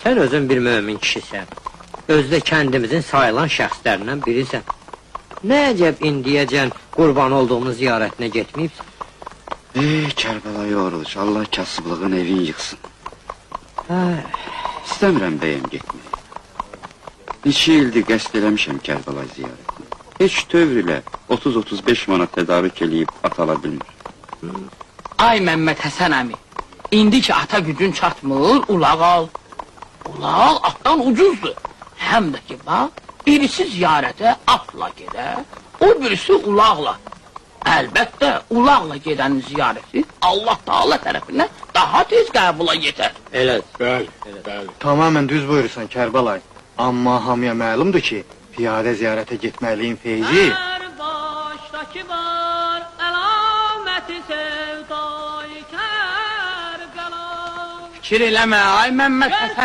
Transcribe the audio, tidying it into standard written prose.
Sən özün bir mömin kişisən. Özdə kəndimizin sayılan şəxslərindən birisən. Nə əcəb indiyəcən qurban olduğumuz ziyarətinə getməyibsən? Kərbalaya oruç, Allah kasıblığın evin yıxsın. İstəmirəm bəyəm getmək. Neçə ildir qəsd eləmişəm Kərbalay ziyarətini. Heç tövr ilə 30-35 manat tədarük eləyib atala bilmir. Ay Məmməd Həsən əmi, indi ki ata gücün çatmır, ulaq al. Ulaq atdan ucuzdur. Həm də ki bax, birisi ziyarətə atla gedər, o birisi ulaqla. Əlbəttə, ulaqla gedənin ziyarəti Allah Taala tərəfindən daha tez qəbula yetər. Elədir. Bəli. Tamamən düz buyursan Kərbalay. Amma hamıya məlumdur ki, piyadə ziyarətə getməliyin feyzi... Hər başdakı var, əlaməti sevdayı Kərbəla. Fikir eləmə, ay Məmməd Həsən.